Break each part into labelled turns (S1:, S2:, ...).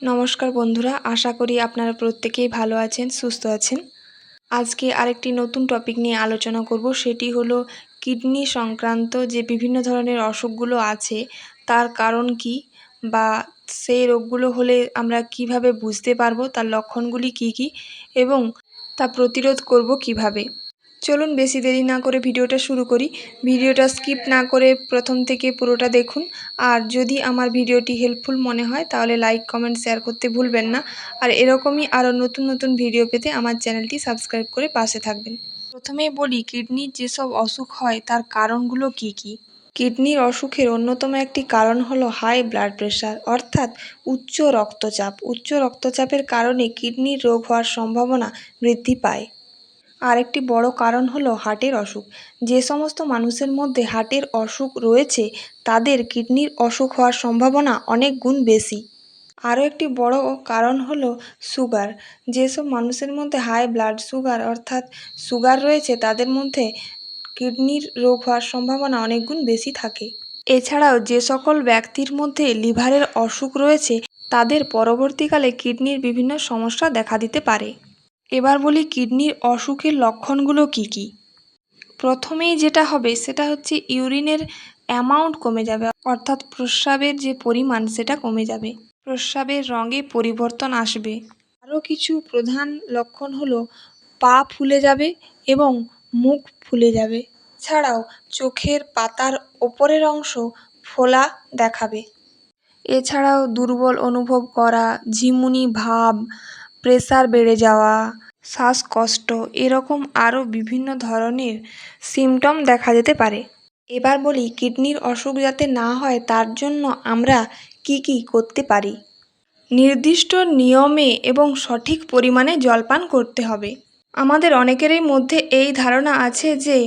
S1: নমস্কার বন্ধুরা, আশা করি আপনারা প্রত্যেকেই ভালো আছেন, সুস্থ আছেন। আজকে আরেকটি নতুন টপিক নিয়ে আলোচনা করব, সেটি হলো কিডনি সংক্রান্ত যে বিভিন্ন ধরনের অসুখগুলো আছে তার কারণ কি, বা সেই রোগগুলো হলে আমরা কিভাবে বুঝতে পারবো, তার লক্ষণগুলি কি কি এবং তা প্রতিরোধ করব কিভাবে। চলুন বেশি দেরি না করে ভিডিওটা শুরু করি। ভিডিওটা স্কিপ না করে প্রথম থেকে পুরোটা দেখুন। আর যদি আমার ভিডিওটি হেল্পফুল মনে হয় তাহলে লাইক, কমেন্ট, শেয়ার করতে ভুলবেন না। আর এরকমই আরও নতুন নতুন ভিডিও পেতে আমার চ্যানেলটি সাবস্ক্রাইব করে পাশে থাকবেন। প্রথমেই বলি, কিডনির যেসব অসুখ হয় তার কারণগুলো কি কি। কিডনির অসুখের অন্যতম একটি কারণ হলো হাই ব্লাড প্রেশার, অর্থাৎ উচ্চ রক্তচাপ। উচ্চ রক্তচাপের কারণে কিডনির রোগ হওয়ার সম্ভাবনা বৃদ্ধি পায়। আরেকটি বড় কারণ হলো হার্টের অসুখ। যে সমস্ত মানুষের মধ্যে হার্টের অসুখ রয়েছে তাদের কিডনির অসুখ হওয়ার সম্ভাবনা অনেক গুণ বেশি। আরও একটি বড় কারণ হলো সুগার। যেসব মানুষের মধ্যে হাই ব্লাড সুগার অর্থাৎ সুগার রয়েছে তাদের মধ্যে কিডনির রোগ হওয়ার সম্ভাবনা অনেক গুণ বেশি থাকে। এছাড়াও যে সকল ব্যক্তির মধ্যে লিভারের অসুখ রয়েছে তাদের পরবর্তীকালে কিডনির বিভিন্ন সমস্যা দেখা দিতে পারে। এবার বলি কিডনির অসুখের লক্ষণগুলো কি কি। প্রথমেই যেটা হবে সেটা হচ্ছে ইউরিনের অ্যামাউন্ট কমে যাবে, অর্থাৎ প্রস্রাবের যে পরিমাণ সেটা কমে যাবে। প্রস্রাবের রঙে পরিবর্তন আসবে। আরও কিছু প্রধান লক্ষণ হলো পা ফুলে যাবে এবং মুখ ফুলে যাবে। এছাড়াও চোখের পাতার ওপরের অংশ ফোলা দেখাবে। এছাড়াও দুর্বল অনুভব করা, ঝিমুনি ভাব, প্রেসার বেড়ে যাওয়া, শ্বাসকষ্ট, এরকম আরও বিভিন্ন ধরনের সিমটম দেখা যেতে পারে। এবার বলি কিডনির অসুখ যাতে না হয় তার জন্য আমরা কি কি করতে পারি। নির্দিষ্ট নিয়মে এবং সঠিক পরিমাণে জলপান করতে হবে। আমাদের অনেকেরই মধ্যে এই ধারণা আছে যে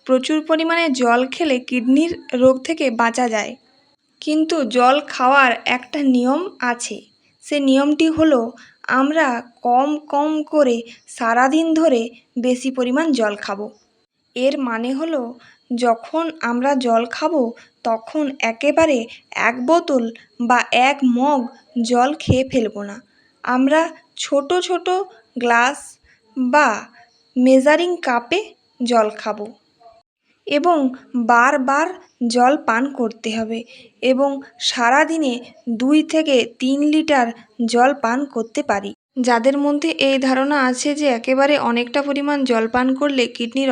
S1: প্রচুর পরিমাণে জল খেলে কিডনির রোগ থেকে বাঁচা যায়, কিন্তু জল খাওয়ার একটা নিয়ম আছে। সে নিয়মটি হলো আমরা কম কম করে সারাদিন ধরে বেশি পরিমাণ জল খাবো। এর মানে হলো যখন আমরা জল খাবো তখন একেবারে 1 বোতল বা 1 মগ জল খেয়ে ফেলবো না। আমরা ছোট ছোট গ্লাস বা মেজারিং কাপে জল খাবো এবং বারবার জল পান করতে হবে এবং সারাদিনে 2 থেকে 3 লিটার জল পান করতে পারি। যাদের মধ্যে এই ধারণা আছে যে একেবারে অনেকটা পরিমাণ জল পান করলে কিডনির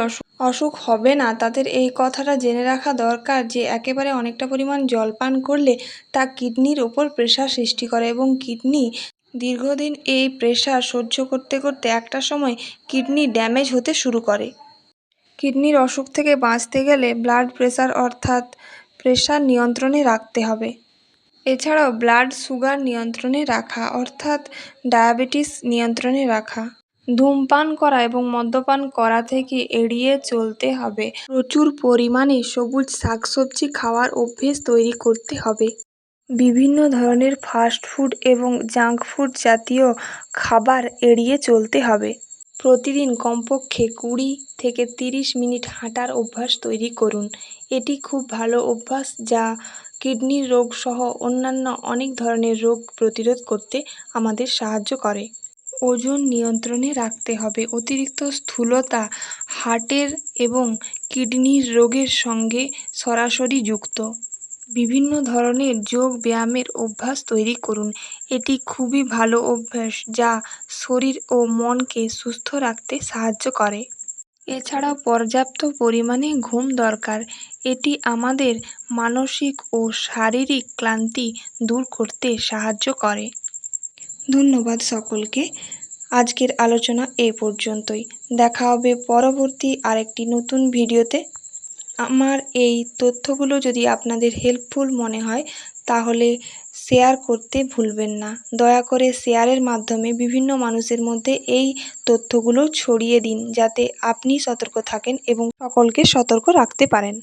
S1: অসুখ হবে না, তাদের এই কথাটা জেনে রাখা দরকার যে একেবারে অনেকটা পরিমাণ জল পান করলে তা কিডনির ওপর প্রেশার সৃষ্টি করে এবং কিডনি দীর্ঘদিন এই প্রেশার সহ্য করতে করতে একটা সময় কিডনি ড্যামেজ হতে শুরু করে। কিডনির অসুখ থেকে বাঁচতে গেলে ব্লাড প্রেশার অর্থাৎ প্রেশার নিয়ন্ত্রণে রাখতে হবে। এছাড়াও ব্লাড সুগার নিয়ন্ত্রণে রাখা অর্থাৎ ডায়াবেটিস নিয়ন্ত্রণে রাখা। ধূমপান করা এবং মদ্যপান করা থেকে এড়িয়ে চলতে হবে। প্রচুর পরিমাণে সবুজ শাকসবজি খাওয়ার অভ্যেস তৈরি করতে হবে। বিভিন্ন ধরনের ফাস্ট ফুড এবং জাঙ্ক ফুড জাতীয় খাবার এড়িয়ে চলতে হবে। প্রতিদিন কমপক্ষে 20 থেকে 30 মিনিট হাঁটার অভ্যাস তৈরি করুন। এটি খুব ভালো অভ্যাস যা কিডনির রোগ সহ অন্যান্য অনেক ধরনের রোগ প্রতিরোধ করতে আমাদের সাহায্য করে। ওজন নিয়ন্ত্রণে রাখতে হবে। অতিরিক্ত স্থূলতা হার্টের এবং কিডনির রোগের সঙ্গে সরাসরি যুক্ত। বিভিন্ন ধরনের যোগ ব্যায়ামের অভ্যাস তৈরি করুন। এটি খুবই ভালো অভ্যাস যা শরীর ও মনকে সুস্থ রাখতে সাহায্য করে। এছাড়াও পর্যাপ্ত পরিমাণে ঘুম দরকার। এটি আমাদের মানসিক ও শারীরিক ক্লান্তি দূর করতে সাহায্য করে। ধন্যবাদ সকলকে। আজকের আলোচনা এই পর্যন্তই। দেখা হবে পরবর্তী আরেকটি নতুন ভিডিওতে। আমার এই তথ্যগুলো যদি আপনাদের হেল্পফুল মনে হয় তাহলে শেয়ার করতে ভুলবেন না। দয়া করে শেয়ারের মাধ্যমে বিভিন্ন মানুষের মধ্যে এই তথ্যগুলো ছড়িয়ে দিন যাতে আপনি সতর্ক থাকেন এবং সকলকে সতর্ক রাখতে পারেন।